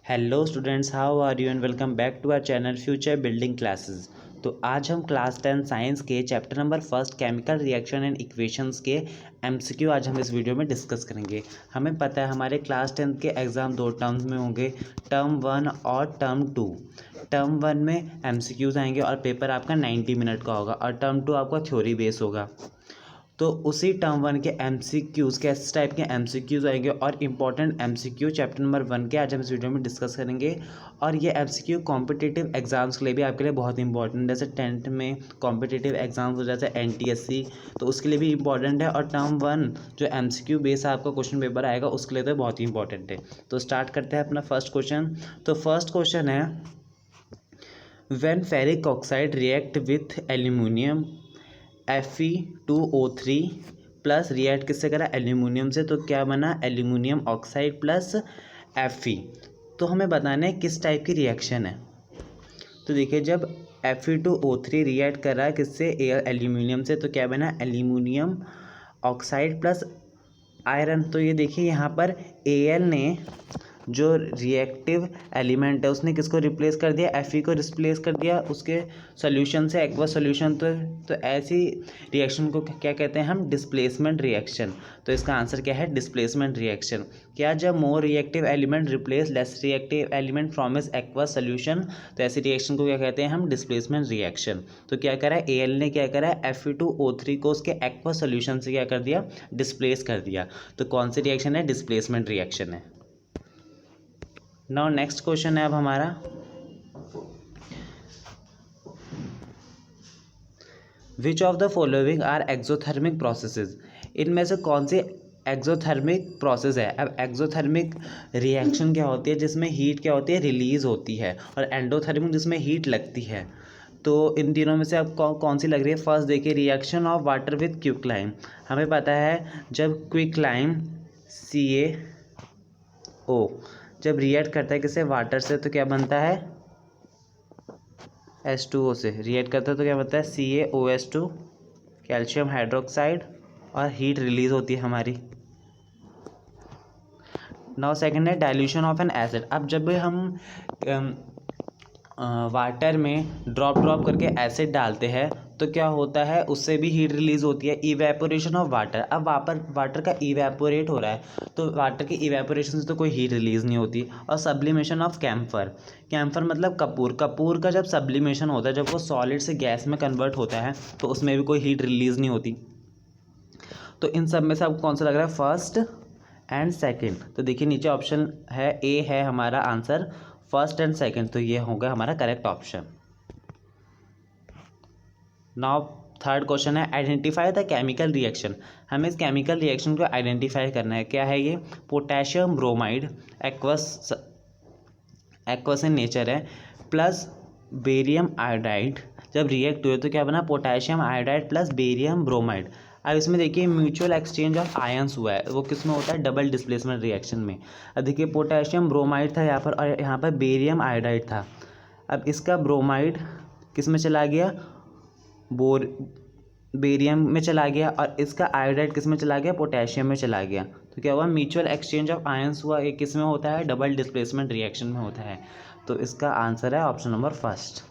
Hello students, how are you and welcome back to our channel future building classes. तो आज हम class 10 science के chapter number first chemical reaction and equations के MCQ आज हम इस वीडियो में डिस्कस करेंगे। हमें पता है हमारे क्लास 10 के एग्ज़ाम दो टर्म्स में होंगे, टर्म 1 और टर्म 2। टर्म 1 में एमसीक्यूज़ आएंगे और पेपर आपका 90 मिनट का होगा और टर्म 2 आपका थ्योरी बेस होगा। तो उसी टर्म 1 के एमसीक्यूज़ किस टाइप के एमसीक्यूज़ आएंगे और इम्पॉर्टेंट एमसीक्यू चैप्टर नंबर 1 के आज हम इस वीडियो में डिस्कस करेंगे। और ये एमसीक्यू कॉम्पिटिटिव एग्जाम्स के लिए भी आपके लिए बहुत इंपॉर्टेंट है। जैसे 10th में कॉम्पिटिटिव एग्जाम्स हो जैसे एनटीएससी, तो उसके लिए भी इंपॉर्टेंट है। और टर्म 1 जो एमसीक्यू बेस आपका क्वेश्चन पेपर आएगा उसके लिए तो बहुत ही इंपॉर्टेंट है। तो स्टार्ट करते हैं अपना फर्स्ट क्वेश्चन। तो फर्स्ट क्वेश्चन है, when ferric oxide react with aluminium Fe2O3 plus react किससे करा, एल्यूमिनियम से, तो क्या बना, एल्यूमिनियम ऑक्साइड प्लस Fe। तो हमें बताना है किस टाइप की रिएक्शन है। तो देखिए, जब Fe2O3 रिएक्ट कर रहा है किससे, एल्यूमिनियम से, तो क्या बना, एल्यूमिनियम ऑक्साइड प्लस आयरन। तो ये देखिए यहाँ पर Al ने जो रिएक्टिव एलिमेंट है उसने किसको रिप्लेस कर दिया, Fe को रिप्लेस कर दिया उसके सॉल्यूशन से, एक्वा सॉल्यूशन। तो ऐसी रिएक्शन को क्या कहते हैं हम, डिस्प्लेसमेंट रिएक्शन। तो इसका आंसर क्या है, डिस्प्लेसमेंट रिएक्शन। क्या, जब more reactive element replace less reactive element from इस एक्वा सॉल्यूशन, तो ऐसी रिएक्शन को क्या कहते हैं हम, डिस्प्लेसमेंट रिएक्शन। तो क्या करा है, Al ने क्या करा है, Fe2O3 को उसके एक्वा सॉल्यूशन से क्या कर दिया, डिस्प्लेस कर दिया। तो कौन सी रिएक्शन है, डिस्प्लेसमेंट रिएक्शन है। नाउ नेक्स्ट क्वेश्चन है अब हमारा, which of the following are exothermic processes. इनमें से कौन सी एक्सोथर्मिक प्रोसेस है। अब एक्सोथर्मिक रिएक्शन क्या होती है, जिसमें हीट क्या होती है, रिलीज होती है, और एंडोथर्मिक जिसमें हीट लगती है। तो इन तीनों में से अब कौन सी लग रही है। फर्स्ट देखिए, reaction of water with quicklime. हमें पता है जब क्विकलाइम CaO जब रिएक्ट करता है किससे, वाटर से, तो क्या बनता है, H2O से रिएक्ट करता है तो क्या बनता है, CaOH2, कैल्शियम हाइड्रोक्साइड, और हीट रिलीज होती है हमारी। नाउ सेकंड है, डाइल्यूशन ऑफ एन एसिड। अब जब हम वाटर में ड्रॉप करके एसिड डालते हैं तो क्या होता है, उससे भी हीट रिलीज होती है, इवेपोरेशन ऑफ वाटर। अब वाटर का इवेपोरेट हो रहा है तो वाटर की इवेपोरेशन से तो कोई हीट रिलीज नहीं होती। और सब्लिमेशन ऑफ कैम्फर मतलब कपूर का जब सब्लिमेशन होता है, जब वो सॉलिड से गैस में कन्वर्ट होता है तो उसमें भी कोई हीट रिलीज नहीं होती। तो इन सब में से आपको कौन सा लग रहा है, फर्स्ट एंड सेकंड। तो देखिए नीचे ऑप्शन है, ए है हमारा आंसर, फर्स्ट एंड सेकंड। तो ये होगा हमारा correct option. Now third question है, आइडेंटिफाई द केमिकल रिएक्शन। हमें इस केमिकल रिएक्शन को आइडेंटिफाई करना है। क्या है ये, potassium bromide, aqueous in nature है, प्लस बेरियम आयोडाइड। जब रिएक्ट हुए तो क्या बना, potassium iodide plus barium bromide. अब इसमें देखिए म्यूचुअल एक्सचेंज ऑफ आयंस हुआ है, वो किस में होता है, डबल डिस्प्लेसमेंट रिएक्शन में। अब देखिए पोटेशियम ब्रोमाइड था यहाँ पर और यहाँ पर बेरियम आयोडाइड था। अब इसका ब्रोमाइड किस में चला गया, बेरियम में चला गया, और इसका आयोडाइड किस में चला गया, पोटेशियम में चला गया। तो क्या हुआ, म्यूचुअल एक्सचेंज ऑफ आयंस हुआ। ये किस में होता है, डबल डिस्प्लेसमेंट रिएक्शन में होता है। तो इसका आंसर है option number first.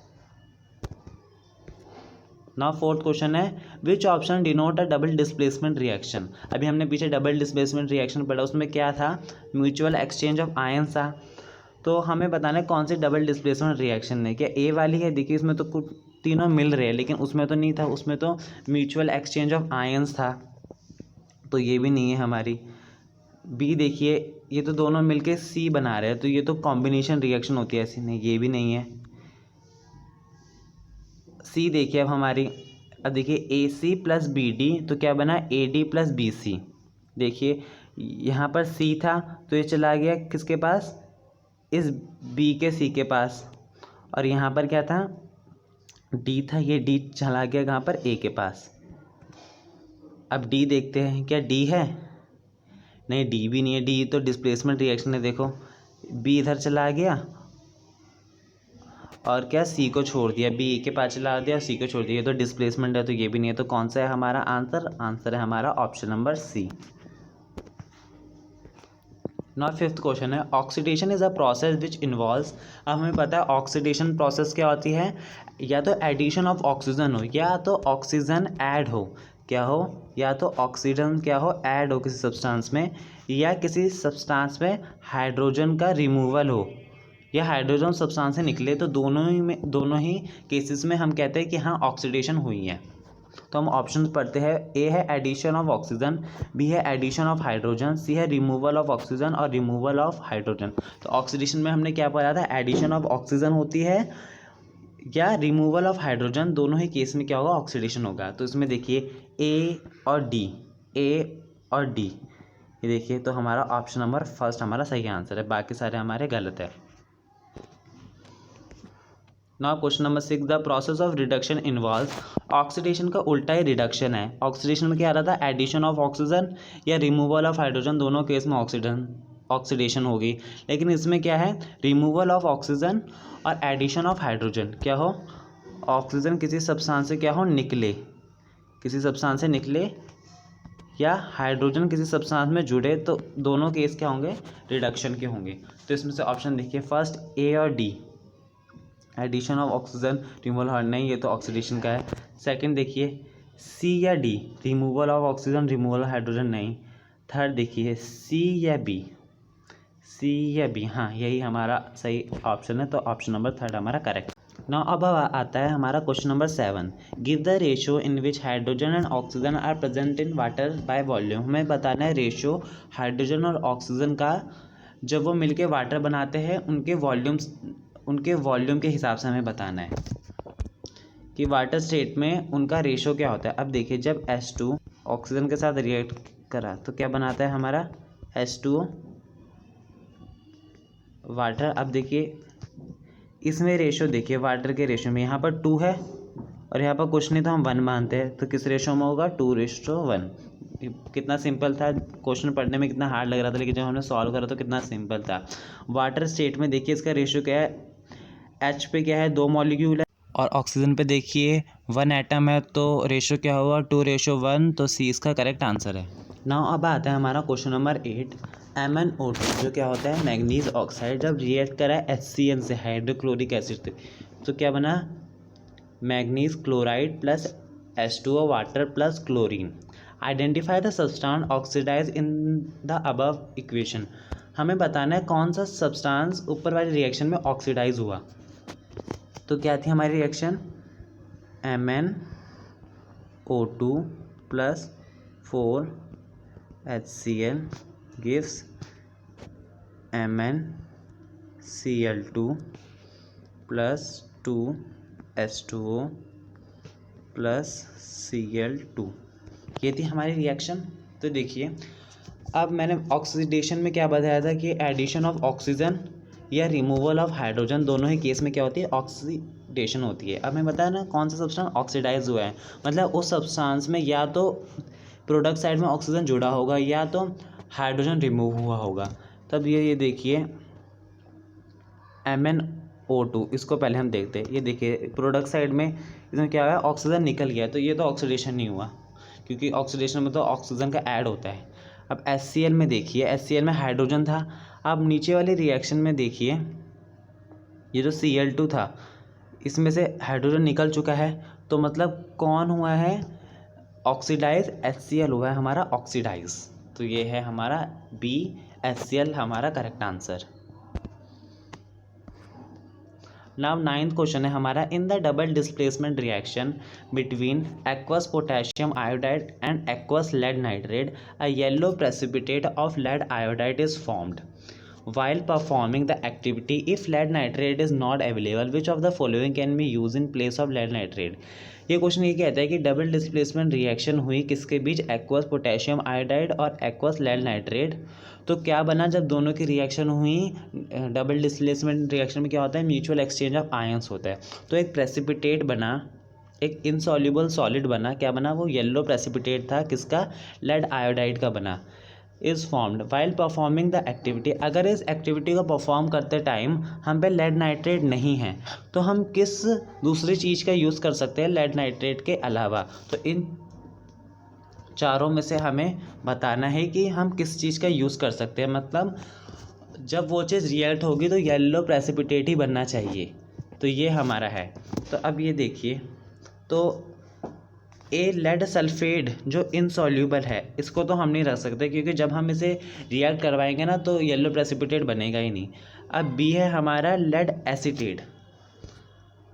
Now fourth question है, which option denote a double displacement reaction. अभी हमने पीछे डबल डिस्प्लेसमेंट रिएक्शन पढ़ा, उसमें क्या था, म्यूचुअल एक्सचेंज ऑफ आयंस था। तो हमें बताना है कौन सी डबल डिस्प्लेसमेंट रिएक्शन है। क्या ए वाली है, देखिए इसमें तो कुछ तीनों मिल रहे हैं लेकिन उसमें तो नहीं था, उसमें तो म्यूचुअल एक्सचेंज ऑफ आयंस था, तो ये भी नहीं है हमारी। बी देखिए, ये तो दोनों मिलके सी बना रहे हैं, तो ये तो कॉम्बिनेशन रिएक्शन होती है, ऐसी नहीं, ये भी नहीं है। सी देखिए अब हमारी, अब देखिए AC प्लस BD, तो क्या बना, AD प्लस BC। देखिए यहाँ पर C था तो ये चला गया किसके पास, इस B के C के पास, और यहाँ पर क्या था, D था, ये D चला गया कहाँ पर, A के पास। अब D देखते हैं, क्या D है, नहीं D भी नहीं है, D तो डिस्प्लेसमेंट रिएक्शन है। देखो B इधर चला गया और क्या, C को छोड़ दिया, B के पास चला दिया और C को छोड़ दिया, ये तो डिस्प्लेसमेंट है, तो ये भी नहीं है। तो कौन सा है हमारा आंसर, आंसर है हमारा option number C। Now fifth question है oxidation is a process which involves. अब हमें पता है ऑक्सीडेशन प्रोसेस क्या होती है, या तो एडिशन ऑफ ऑक्सीजन हो या तो ऑक्सीजन ऐड हो, क्या हो, या तो ऑक्सीजन क्या हो ऐड हो किसी सब्सटेंस में, या किसी सब्सटेंस में हाइड्रोजन का रिमूवल हो या हाइड्रोजन सब्सटेंस से निकले, तो दोनों ही केसेस में हम कहते हैं कि हाँ ऑक्सीडेशन हुई है। तो हम ऑप्शन पढ़ते हैं, ए है एडिशन ऑफ ऑक्सीजन, बी है एडिशन ऑफ हाइड्रोजन, सी है रिमूवल ऑफ ऑक्सीजन और रिमूवल ऑफ हाइड्रोजन। तो ऑक्सीडेशन में हमने क्या पढ़ा था, एडिशन ऑफ ऑक्सीजन होती है या रिमूवल ऑफ हाइड्रोजन, दोनों ही केस में क्या होगा ऑक्सीडेशन होगा। तो इसमें देखिए ए और डी, ए और डी, ये देखिए तो हमारा ऑप्शन नंबर फर्स्ट हमारा सही आंसर है, बाकी सारे हमारे गलत है। Now question number 6, the process of reduction involve. Oxidation का उल्टा ही रिडक्शन है। ऑक्सीडेशन में क्या आ रहा था, एडिशन ऑफ ऑक्सीजन या रिमूवल ऑफ हाइड्रोजन, दोनों केस में ऑक्सीडेशन होगी, लेकिन इसमें क्या है रिमूवल ऑफ ऑक्सीजन और एडिशन ऑफ हाइड्रोजन। क्या हो, ऑक्सीजन किसी सब्सटेंस से क्या हो निकले, किसी सब्सटेंस से निकले या हाइड्रोजन किसी सब्सटेंस में जुड़े, तो दोनों केस क्या होंगे रिडक्शन के होंगे। तो इसमें से ऑप्शन देखिए फर्स्ट ए और D, addition of oxygen removal hard नहीं, ये तो ऑक्सीडेशन का है। सेकंड देखिए सी या D, removal of oxygen removal hydrogen नहीं। थर्ड देखिए सी या बी, सी या बी, हाँ यही हमारा सही ऑप्शन है, तो ऑप्शन नंबर थर्ड हमारा करेक्ट। नाउ अब आता है हमारा question number 7, give the ratio in which hydrogen and oxygen are present in water by volume. हमें बताना है रेशियो हाइड्रोजन और ऑक्सीजन का, जब वो मिलके वाटर बनाते हैं उनके वॉल्यूम के हिसाब से हमें बताना है कि वाटर स्टेट में उनका रेशो क्या होता है। अब देखिए जब H2 ऑक्सीजन के साथ रिएक्ट करा तो क्या बनाता है हमारा H2O वाटर। अब देखिए इसमें रेशो देखिए वाटर के रेशो में यहाँ पर 2 है और यहाँ पर कुछ नहीं तो हम 1 मानते हैं, तो किस रेशो में होगा 2:1। कितना सिंपल था, क्वेश्चन पढ़ने में कितना हार्ड लग रहा था, लेकिन जब हमने सॉल्व करा तो कितना सिंपल था। वाटर स्टेट में देखिए इसका रेशो क्या है, H पे क्या है 2 मॉलिक्यूल है और ऑक्सीजन पे देखिए 1 एटम है, तो रेशो क्या होगा 2:1, तो सी इसका करेक्ट आंसर है। नाउ अब आता है हमारा क्वेश्चन नंबर 8, MnO2 जो क्या होता है मैग्नीज ऑक्साइड, जब रिएक्ट करा HCl से हाइड्रोक्लोरिक एसिड से, तो क्या बना manganese chloride plus H2O water plus chlorine. Identify the substance oxidise in the above equation. हमें बताना है कौन सा सब्सटेंस ऊपर वाले रिएक्शन में ऑक्सीडाइज हुआ। तो क्या थी हमारी reaction, MnO2 plus 4HCl gives MnCl2 plus 2H2O plus Cl2। ये थी हमारी रिएक्शन। तो देखिए अब मैंने ऑक्सीडेशन में क्या बताया था कि एडिशन ऑफ ऑक्सीजन या रिमूवल ऑफ हाइड्रोजन, दोनों ही केस में क्या होती है ऑक्सीडेशन होती है। अब मैं बताया ना कौन सा सब्सटेंस ऑक्सीडाइज हुआ है, मतलब उस सब्सटेंस में या तो प्रोडक्ट साइड में ऑक्सीजन जुड़ा होगा या तो हाइड्रोजन रिमूव हुआ होगा। तब ये देखिए MnO2, इसको पहले हम देखते हैं। ये देखिए प्रोडक्ट साइड में इसमें क्या है ऑक्सीजन निकल गया, तो ये तो ऑक्सीडेशन नहीं हुआ, क्योंकि ऑक्सीडेशन में तो ऑक्सीजन का ऐड होता है। अब HCl में देखिए, HCl में हाइड्रोजन था। अब नीचे वाले रिएक्शन में देखिए ये जो Cl2 था इसमें से हाइड्रोजन निकल चुका है, तो मतलब कौन हुआ है ऑक्सीडाइज, HCl हुआ है हमारा ऑक्सीडाइज। तो ये है हमारा B HCl हमारा correct answer. Now 9th question है हमारा, in the double displacement reaction between aqueous potassium iodide and aqueous lead nitrate a yellow precipitate of lead iodide is formed while performing the activity. If lead nitrate is not available, which of the following can be used in place of lead nitrate? ये question ये कहता है कि double displacement reaction हुई किसके बीच, aqueous potassium iodide और aqueous lead nitrate. तो क्या बना जब दोनों की रिएक्शन हुई, डबल डिस्प्लेसमेंट रिएक्शन में क्या होता है म्यूचुअल एक्सचेंज ऑफ आयंस होता है। तो एक प्रेसिपिटेट बना, एक इनसॉल्युबल सॉलिड बना, क्या बना वो येलो प्रेसिपिटेट था, किसका लेड आयोडाइड का बना। Is formed while performing the activity, अगर इस एक्टिविटी को परफॉर्म करते टाइम हम पे लेड नाइट्रेट नहीं है तो हम किस दूसरी चीज़ का यूज़ कर सकते हैं लेड नाइट्रेट के अलावा। तो इन चारों में से हमें बताना है कि हम किस चीज़ का यूज़ कर सकते हैं, मतलब जब वो चीज़ रिएक्ट होगी तो येलो प्रेसिपिटेट ही बनना चाहिए। तो ये हमारा है। तो अब ये देखिए, तो ए लेड सल्फेट जो इनसॉल्यूबल है, इसको तो हम नहीं रख सकते क्योंकि जब हम इसे रिएक्ट करवाएंगे ना तो येलो प्रेसिपिटेट बनेगा ही नहीं। अब बी है हमारा लेड एसीटेट।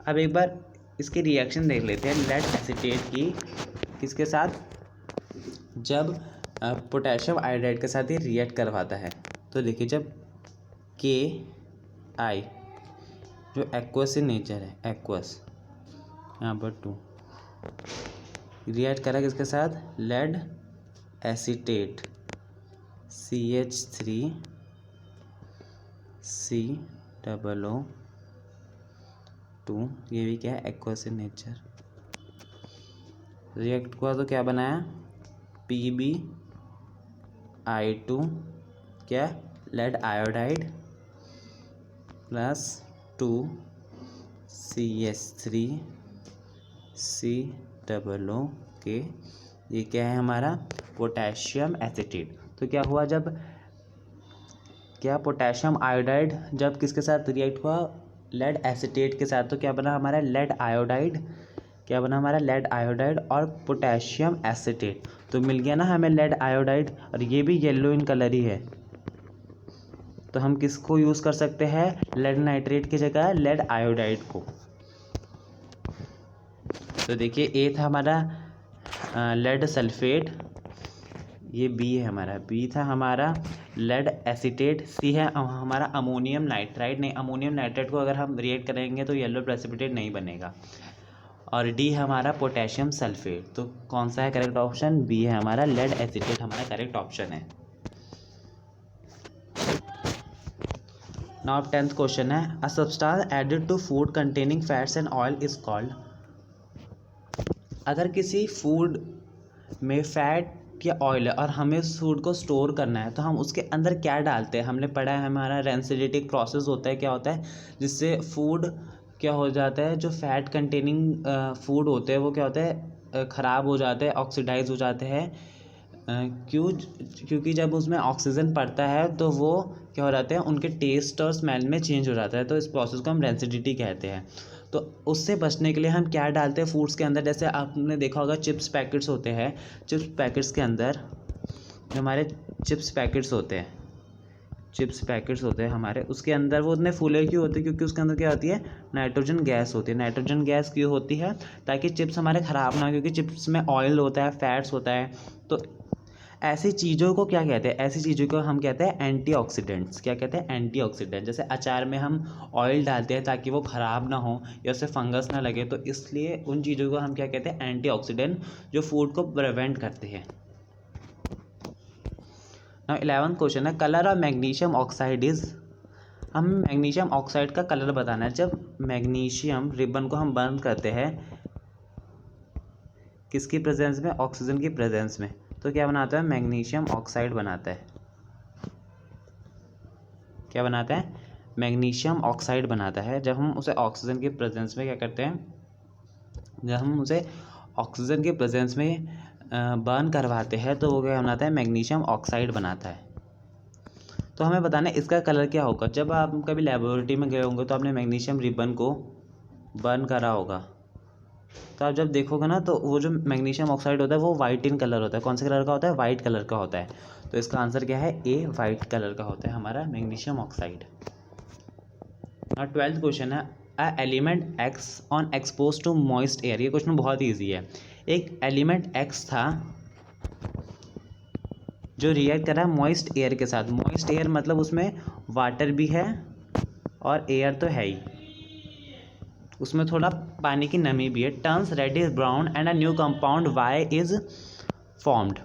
अब एक बार इसकी रिएक्शन देख लेते हैं लेड एसीटेट की किसके साथ, जब पोटेशियम आयोडाइड के साथ ये रिएक्ट करवाता है। तो देखिए जब के आई जो एक्वस इन नेचर है, एक्वस यहाँ पर 2 रिएक्ट करा किसके साथ, लेड एसीटेट CH3COO2, ये भी क्या है, एक्वस इन नेचर। रिएक्ट हुआ तो क्या बनाया, PbI2 क्या, लेड आयोडाइड प्लस 2CH3COO के, ये क्या है हमारा पोटेशियम एसीटेट। तो क्या हुआ, जब क्या पोटेशियम आयोडाइड जब किसके साथ रिएक्ट हुआ, लेड एसीटेट के साथ, तो क्या बना हमारा लेड आयोडाइड, क्या बना हमारा लेड आयोडाइड और पोटेशियम एसीटेट। तो मिल गया ना हमें लेड आयोडाइड, और ये भी येलो इन कलर ही है। तो हम किसको यूज़ कर सकते हैं, लेड नाइट्रेट की जगह लेड आयोडाइड को। तो देखिए ए था हमारा लेड सल्फेट, ये बी है हमारा, बी था हमारा लेड एसीटेट, सी है हमारा अमोनियम नाइट्राइड। नहीं, अमोनियम नाइट्राइड को अगर हम रिएक्ट करेंगे तो येलो प्रेसिपिटेट नहीं बनेगा। और डी है हमारा पोटेशियम सल्फेट। तो कौन सा है करेक्ट ऑप्शन, बी है हमारा लेड एसीटेट हमारा करेक्ट ऑप्शन है। नाउ 10th क्वेश्चन है, a substance added to food containing fats and oil is called. अगर किसी फूड में फैट या ऑयल है और हमें उस फूड को स्टोर करना है तो हम उसके अंदर क्या डालते हैं, हमने पढ़ा है हमारा रेंसिडिटी प्रोसेस होता है, क्या होता है जिससे फूड क्या हो जाता है, जो फैट कंटेनिंग फूड होते हैं वो क्या होता है, ख़राब हो जाते हैं, ऑक्सीडाइज हो जाते हैं। क्योंकि जब उसमें ऑक्सीजन पड़ता है तो वो क्या हो जाते हैं, उनके टेस्ट और स्मेल में चेंज हो जाता है। तो इस प्रोसेस को हम रेंसिडिटी कहते हैं। तो उससे बचने के लिए हम क्या डालते हैं फूड्स के अंदर, जैसे आपने देखा होगा चिप्स पैकेट्स होते हैं, चिप्स पैकेट्स के अंदर जो हमारे चिप्स पैकेट्स होते हैं हमारे, उसके अंदर वो उतने फूले क्यों होते हैं, क्योंकि उसके अंदर क्या होती है, नाइट्रोजन गैस होती है। नाइट्रोजन गैस क्यों होती है, ताकि चिप्स हमारे ख़राब ना हो, क्योंकि चिप्स में ऑयल होता है, फैट्स होता है। तो ऐसी चीज़ों को क्या कहते हैं, ऐसी चीज़ों को हम कहते हैं एंटीऑक्सीडेंट्स। क्या कहते हैं, एंटीऑक्सीडेंट। जैसे अचार में हम ऑयल डालते हैं ताकि वो ख़राब ना हो या उससे फंगस ना लगे, तो इसलिए उन चीज़ों को हम क्या कहते हैं, एंटीऑक्सीडेंट, जो फूड को प्रिवेंट करते हैं। नाउ 11th क्वेश्चन है, colour of magnesium oxide is. हम मैग्नीशियम ऑक्साइड का कलर बताना है। जब मैग्नीशियम रिबन को हम बर्न करते हैं किसकी प्रेजेंस में, ऑक्सीजन की प्रेजेंस में, तो क्या बनाता है, मैग्नीशियम ऑक्साइड बनाता है। क्या बनाता है, मैग्नीशियम ऑक्साइड बनाता है। जब हम उसे ऑक्सीजन की प्रेजेंस में क्या करते हैं, जब हम उसे ऑक्सीजन के प्रेजेंस में बर्न करवाते हैं तो वो क्या बनाता है, मैग्नीशियम ऑक्साइड बनाता है। तो हमें बताना है इसका कलर क्या होगा। जब आप कभी लेबोरेटरी में गए होंगे तो आपने मैग्नीशियम रिबन को बर्न करा होगा, तो आप जब देखोगे ना तो वो जो मैग्नीशियम ऑक्साइड होता है वो वाइट इन कलर होता है। कौन से कलर का होता है, वाइट कलर का होता है। तो इसका आंसर क्या है, ए, वाइट कलर का होता है हमारा मैग्नीशियम ऑक्साइड। और 12th क्वेश्चन है, a element X on expose to moist air. ये क्वेश्चन बहुत ईजी है। एक एलिमेंट एक्स था जो रिएक्ट कर रहा है मॉइस्ट एयर के साथ। मॉइस्ट एयर मतलब उसमें वाटर भी है और एयर तो है ही, उसमें थोड़ा पानी की नमी भी है। Turns reddish brown and a new compound Y is formed.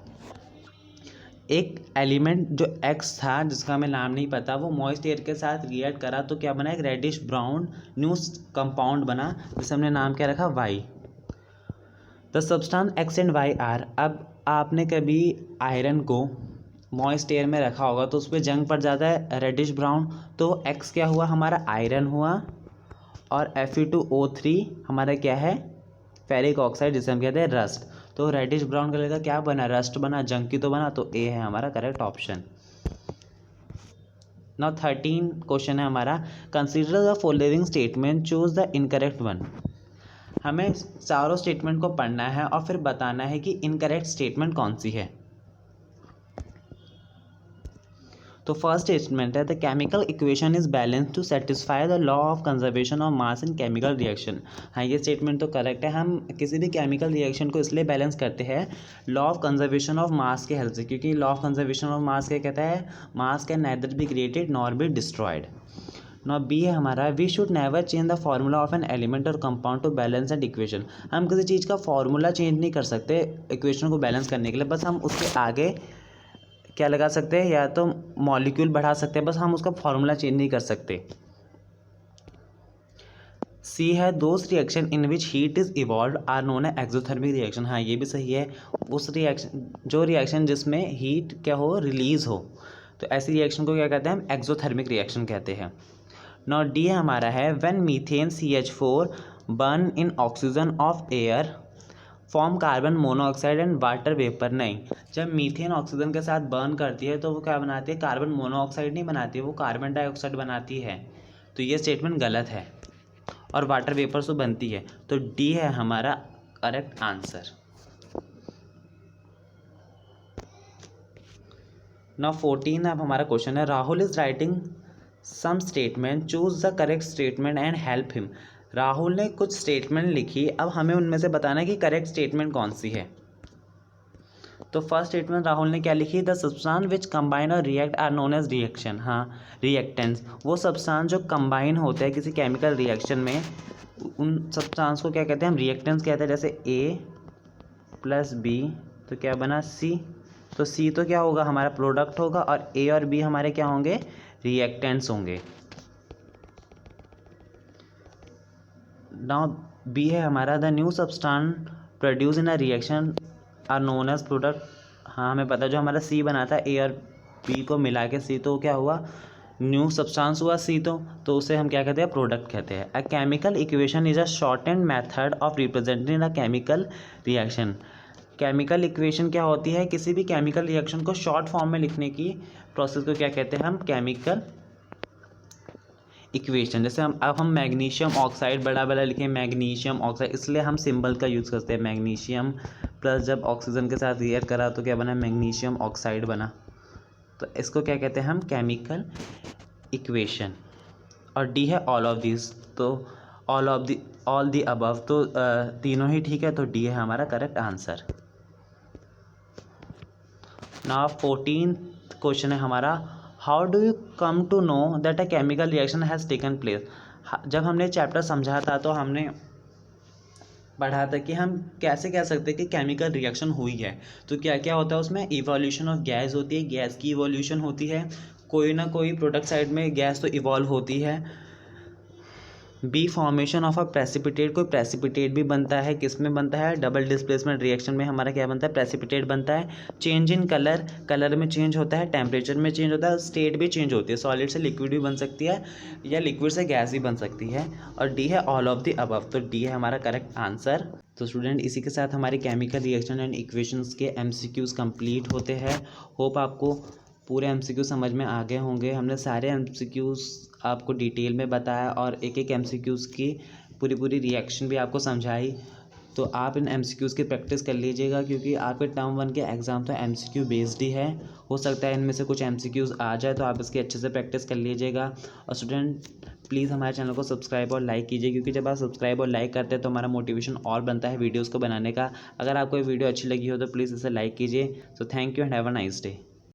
एक एलिमेंट जो एक्स था जिसका हमें नाम नहीं पता, वो मॉइस्ट एयर के साथ रिएक्ट करा तो क्या बना, एक रेडिश ब्राउन न्यू कंपाउंड बना जिसे हमने नाम क्या रखा, Y. The substance X and Y are. अब आपने कभी आयरन को मॉइस्ट एयर में रखा होगा तो उस पर जंग पड़ जाता है रेडिश ब्राउन, तो एक्स क्या हुआ हमारा, आयरन हुआ, और Fe2O3 हमारा क्या है, फेरिक ऑक्साइड जिसे हम कहते हैं रस्ट। तो रेडिश ब्राउन कलर का क्या बना, रस्ट बना, जंग की तो बना। तो ए है हमारा करेक्ट ऑप्शन। नाउ 13 क्वेश्चन है हमारा, consider the following statement, choose the incorrect one. हमें चारों स्टेटमेंट को पढ़ना है और फिर बताना है कि इनकरेक्ट स्टेटमेंट कौन सी है। तो फर्स्ट स्टेटमेंट है, the chemical equation is balance to satisfy the law of conservation of mass in chemical reaction. हाँ, ये स्टेटमेंट तो करेक्ट है। हम किसी भी केमिकल रिएक्शन को इसलिए बैलेंस करते हैं law of conservation of mass के हेल्प से, क्योंकि law of conservation of mass क्या कहता है, mass can neither be created nor be destroyed. Now B है हमारा, we should never change the formula of an element और compound to balance and equation. हम किसी चीज़ का फार्मूला चेंज नहीं कर सकते इक्वेशन को बैलेंस करने के लिए, बस हम उसके आगे क्या लगा सकते हैं, या तो मॉलिक्यूल बढ़ा सकते हैं, बस हम उसका फार्मूला चेंज नहीं कर सकते। सी है, those reaction in which heat is evolve are known है एक्सोथर्मिक रिएक्शन। हाँ, ये भी सही है। उस रिएक्शन, जो रिएक्शन जिसमें हीट क्या हो, रिलीज हो, तो ऐसी रिएक्शन को क्या कहते हैं, हम एक्सोथर्मिक रिएक्शन कहते हैं। नौ डी हमारा है, when methane CH4 burn in oxygen of air form carbon monoxide and water vapour. नहीं, जब मीथेन ऑक्सीजन के साथ बर्न करती है तो वो क्या बनाती है, कार्बन मोनोऑक्साइड नहीं बनाती है, वो कार्बन डाइऑक्साइड बनाती है। तो ये स्टेटमेंट गलत है। और वाटर वेपर से बनती है, तो डी है हमारा करेक्ट आंसर। नाउ 14 अब हमारा क्वेश्चन है, Rahul is writing some statement, choose the correct statement and help him. Rahul ने कुछ स्टेटमेंट लिखी, अब हमें उनमें से बताना है कि करेक्ट स्टेटमेंट कौन सी है। तो फर्स्ट स्टेटमेंट राहुल ने क्या लिखी, द सब्सटेंस विच कंबाइन और react are known as reaction. हाँ, रिएक्टेंट्स, वो सब्सटेंस जो कंबाइन होते हैं किसी केमिकल रिएक्शन में, उन सब्सटेंस को क्या कहते हैं, हम रिएक्टेंट्स कहते हैं। जैसे A + B तो क्या बना C, तो C तो क्या होगा, हमारा प्रोडक्ट होगा, और A और B हमारे क्या होंगे, रिएक्टेंट्स होंगे। नाउ बी है हमारा, the new substance produce in a reaction are known as product. हाँ, हमें पता, जो हमारा सी बना था A और B को मिला के सी, तो क्या हुआ, न्यू सब्सटेंस हुआ सी, तो उसे हम क्या कहते हैं, प्रोडक्ट कहते हैं। A chemical equation is a shortened method of representing a chemical reaction. Chemical equation क्या होती है, किसी भी केमिकल रिएक्शन को शॉर्ट फॉर्म में लिखने की प्रोसेस को क्या कहते हैं, हम केमिकल इक्वेशन। जैसे अब हम मैग्नीशियम ऑक्साइड बड़ा बड़ा लिखें, मैग्नीशियम ऑक्साइड, इसलिए हम सिंबल का यूज़ करते हैं। मैग्नीशियम प्लस जब ऑक्सीजन के साथ रिएक्ट करा तो क्या बना, मैग्नीशियम ऑक्साइड बना। तो इसको क्या कहते हैं हम, केमिकल इक्वेशन। और डी है ऑल ऑफ दिस, तो ऑल दी अबव, तो तीनों ही ठीक है, तो डी है हमारा करेक्ट आंसर। नाउ 14 क्वेश्चन है हमारा, how do you come to know that a chemical reaction has taken place. जब हमने चैप्टर समझा था तो हमने पढ़ा था कि हम कैसे कह सकते हैं कि केमिकल रिएक्शन हुई है। तो क्या क्या होता है उसमें, इवोल्यूशन ऑफ गैस होती है, गैस की इवोल्यूशन होती है, कोई ना कोई प्रोडक्ट साइड में गैस तो इवॉल्व होती है। B formation of a precipitate, कोई प्रेसिपिटेट भी बनता है, किस में बनता है, डबल डिस्प्लेसमेंट रिएक्शन में हमारा क्या बनता है, प्रेसिपिटेट बनता है। चेंज इन कलर, कलर में चेंज होता है, टेम्परेचर में चेंज होता है, स्टेट भी चेंज होती है, सॉलिड से लिक्विड भी बन सकती है, या लिक्विड से गैस भी बन सकती है। और डी है ऑल ऑफ द अबव, तो डी है हमारा करेक्ट आंसर। तो स्टूडेंट, इसी के साथ हमारे केमिकल रिएक्शन एंड इक्वेशंस के MCQs कंप्लीट होते हैं। होप आपको पूरे MCQ समझ में आ गए होंगे। हमने सारे MCQs आपको डिटेल में बताया और एक एक MCQs की पूरी रिएक्शन भी आपको समझाई। तो आप इन MCQs की प्रैक्टिस कर लीजिएगा, क्योंकि आपके टर्म 1 के एग्ज़ाम तो MCQ बेस्ड ही है। हो सकता है इनमें से कुछ MCQs आ जाए, तो आप इसकी अच्छे से प्रैक्टिस कर लीजिएगा। और स्टूडेंट, प्लीज़ हमारे चैनल को सब्सक्राइब और लाइक कीजिए, क्योंकि जब आप सब्सक्राइब और लाइक करते हैं तो हमारा मोटिवेशन और बनता है वीडियोज़ को बनाने का। अगर आपको ये वीडियो अच्छी लगी हो तो प्लीज़ इसे लाइक कीजिए। So thank you and have a nice day.